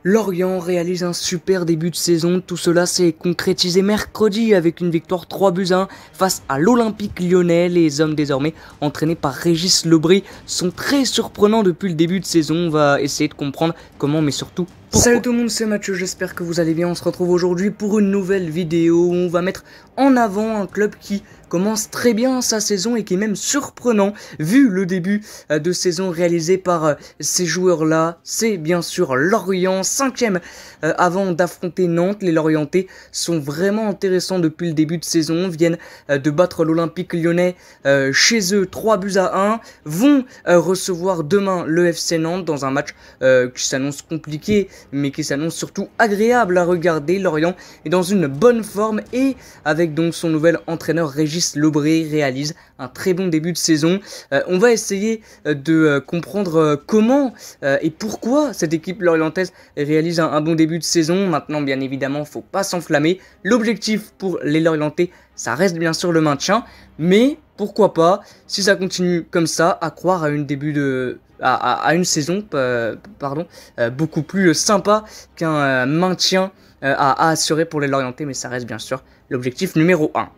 Lorient réalise un super début de saison, tout cela s'est concrétisé mercredi avec une victoire 3-1 face à l'Olympique Lyonnais. Les hommes désormais entraînés par Régis Lebris sont très surprenants depuis le début de saison. On va essayer de comprendre comment, mais surtout pourquoi. Salut tout le monde, c'est Mathieu, j'espère que vous allez bien. On se retrouve aujourd'hui pour une nouvelle vidéo où on va mettre en avant un club qui commence très bien sa saison et qui est même surprenant vu le début de saison réalisé par ces joueurs-là. C'est bien sûr Lorient, 5e avant d'affronter Nantes. Les Lorientais sont vraiment intéressants depuis le début de saison, viennent de battre l'Olympique Lyonnais chez eux 3-1, vont recevoir demain le FC Nantes dans un match qui s'annonce compliqué mais qui s'annonce surtout agréable à regarder. Lorient est dans une bonne forme et avec donc son nouvel entraîneur Régis Lebris réalise un très bon début de saison. On va essayer de comprendre comment et pourquoi cette équipe lorientaise réalise un bon début de saison. Maintenant, bien évidemment, faut pas s'enflammer. L'objectif pour les Lorientais, ça reste bien sûr le maintien, mais pourquoi pas, si ça continue comme ça, à croire à une saison beaucoup plus sympa qu'un maintien à assurer pour les Lorientais, mais ça reste bien sûr l'objectif numéro 1.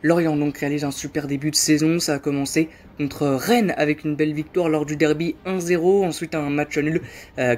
Lorient donc réalise un super début de saison, ça a commencé contre Rennes avec une belle victoire lors du derby 1-0, ensuite un match nul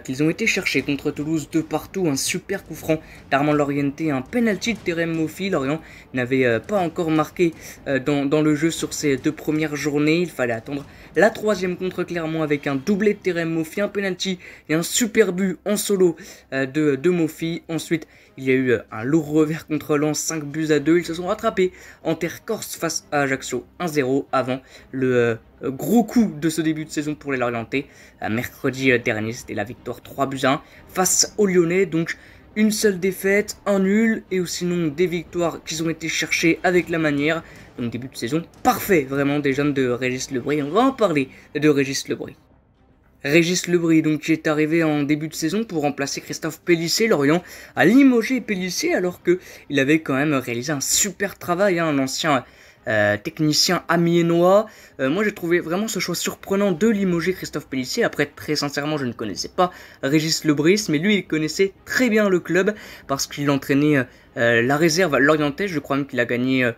qu'ils ont été chercher contre Toulouse 2-2, un super coup franc d'Armand Laurienté, un penalty de Terem Moffi. Lorient n'avait pas encore marqué dans le jeu sur ces deux premières journées, il fallait attendre la troisième contre Clermont avec un doublé de Terem Moffi, un penalty et un super but en solo de Moffi. Ensuite il y a eu un lourd revers contre Lens, 5-2. Ils se sont rattrapés en terre corse face à Ajaccio 1-0 avant le gros coup de ce début de saison pour les Lorientais. Mercredi dernier, c'était la victoire 3-1 face aux Lyonnais. Donc une seule défaite, un nul et ou sinon des victoires qui ont été cherchées avec la manière. Donc début de saison parfait vraiment des jeunes de Régis Lebris. On va en parler de Régis Lebris. Régis Lebris, donc, qui est arrivé en début de saison pour remplacer Christophe Pélissier. Lorient a limogé Pélissier alors qu'il avait quand même réalisé un super travail, un ancien technicien amiénois. Moi j'ai trouvé vraiment ce choix surprenant de limoger Christophe Pélissier. Après, très sincèrement, je ne connaissais pas Régis Lebris, mais lui il connaissait très bien le club parce qu'il entraînait la réserve lorientaise. Je crois même qu'il a gagné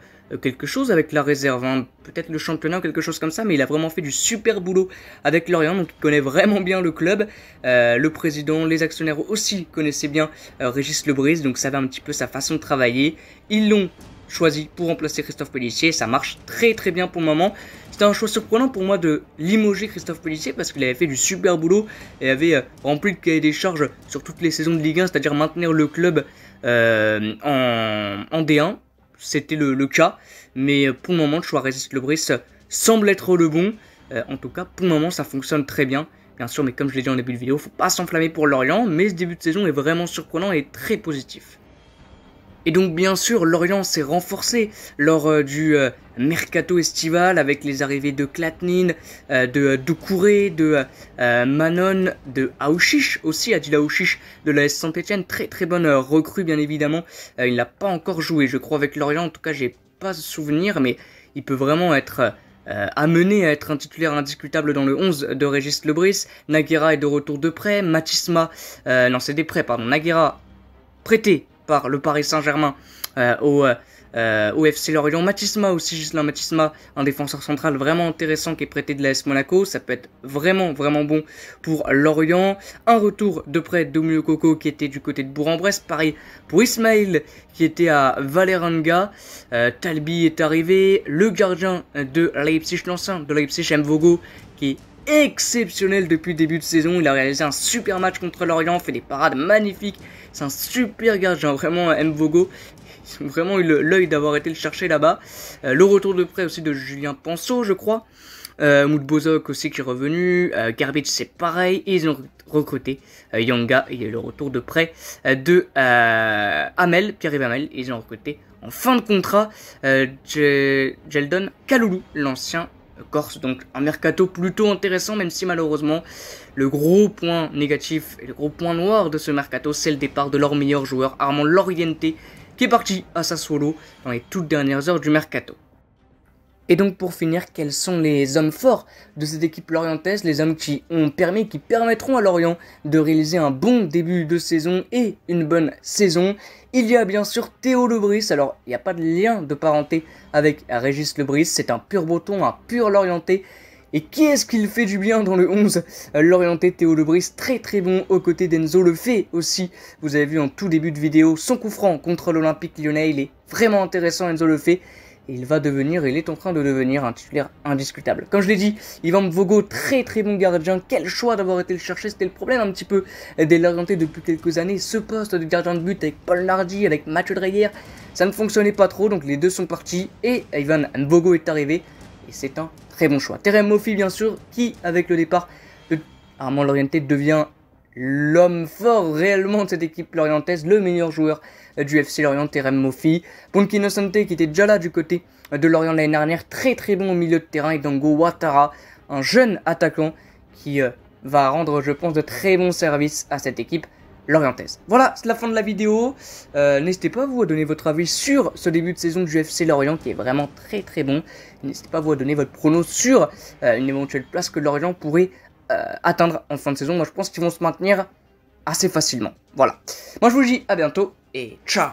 quelque chose avec la réserve, hein. Peut-être le championnat ou quelque chose comme ça, mais il a vraiment fait du super boulot avec Lorient, donc il connaît vraiment bien le club. Le président, les actionnaires aussi connaissaient bien Régis Lebris, donc ça va un petit peu sa façon de travailler. Ils l'ont choisi pour remplacer Christophe Pélissier, ça marche très très bien pour le moment. C'était un choix surprenant pour moi de limoger Christophe Pélissier parce qu'il avait fait du super boulot et avait rempli le cahier des charges sur toutes les saisons de Ligue 1, c'est-à-dire maintenir le club en D1. C'était le cas, mais pour le moment, le choix Régis Lebris semble être le bon. En tout cas, pour le moment, ça fonctionne très bien. Bien sûr, mais comme je l'ai dit en début de vidéo, faut pas s'enflammer pour Lorient, mais ce début de saison est vraiment surprenant et très positif. Et donc, bien sûr, Lorient s'est renforcé lors du mercato estival avec les arrivées de Klatnin, de Doucouré, de Manon, de Aouchiche aussi, Adil Aouchiche de l'AS Saint-Etienne. Très très bonne recrue, bien évidemment. Il n'a pas encore joué, je crois, avec Lorient. En tout cas, j'ai pas ce souvenir, mais il peut vraiment être amené à être un titulaire indiscutable dans le 11 de Régis Lebris. Naguera est de retour de prêt. Matisma, non, c'est des prêts, pardon. Naguera prêté par le Paris Saint-Germain au FC Lorient. Matisma aussi, Gislain Matisma, un défenseur central vraiment intéressant qui est prêté de l'AS Monaco. Ça peut être vraiment bon pour Lorient. Un retour de prêt d'Omio Coco qui était du côté de Bourg-en-Bresse. Pareil pour Ismaël qui était à Vålerenga. Talbi est arrivé. Le gardien de Leipzig, l'ancien de Leipzig, Mvogo, qui est exceptionnel depuis le début de saison. Il a réalisé un super match contre Lorient, fait des parades magnifiques. C'est un super gardien, vraiment Mvogo. Ils ont vraiment eu l'œil d'avoir été le chercher là-bas. Le retour de prêt aussi de Julien Panso, je crois. Mout Bozok aussi qui est revenu. Garbage, c'est pareil. Et ils ont recruté Yanga. Et le retour de prêt de Hamel, Pierre-Yves Hamel. Et ils ont recruté en fin de contrat Jeldon Kaloulou, l'ancien Corse. Donc un mercato plutôt intéressant, même si malheureusement le gros point négatif et le gros point noir de ce mercato, c'est le départ de leur meilleur joueur, Armand Laurienté, qui est parti à Sassuolo dans les toutes dernières heures du mercato. Et donc pour finir, quels sont les hommes forts de cette équipe lorientaise, les hommes qui permettront à Lorient de réaliser un bon début de saison et une bonne saison? Il y a bien sûr Théo Lebris. Alors il n'y a pas de lien de parenté avec Régis Lebris, c'est un pur breton, un pur lorientais. Et qui est-ce qu'il fait du bien dans le 11? L'orienté Théo Lebris, très bon aux côtés d'Enzo Lefebvre aussi. Vous avez vu en tout début de vidéo son coup franc contre l'Olympique Lyonnais, il est vraiment intéressant Enzo Lefebvre. Et il est en train de devenir un titulaire indiscutable. Comme je l'ai dit, Ivan Mvogo, très bon gardien. Quel choix d'avoir été le chercher, c'était le problème un petit peu des Lorientais depuis quelques années. Ce poste de gardien de but avec Paul Nardi, avec Mathieu Dreyer, ça ne fonctionnait pas trop, donc les deux sont partis et Ivan Mvogo est arrivé. Et c'est un très bon choix. Terem Moffi, bien sûr, qui, avec le départ de Armand Lorientais, devient l'homme fort réellement de cette équipe lorientaise, le meilleur joueur du FC Lorient, Terem Moffi. Ponki Innocente, qui était déjà là du côté de Lorient l'année dernière, très bon au milieu de terrain. Et Dango Ouattara, un jeune attaquant qui va rendre, je pense, de très bons services à cette équipe lorientaise. Voilà, c'est la fin de la vidéo. N'hésitez pas vous à donner votre avis sur ce début de saison du FC Lorient qui est vraiment très bon. N'hésitez pas vous à donner votre prono sur une éventuelle place que Lorient pourrait atteindre en fin de saison. Moi je pense qu'ils vont se maintenir assez facilement. Voilà. Moi je vous dis à bientôt et ciao.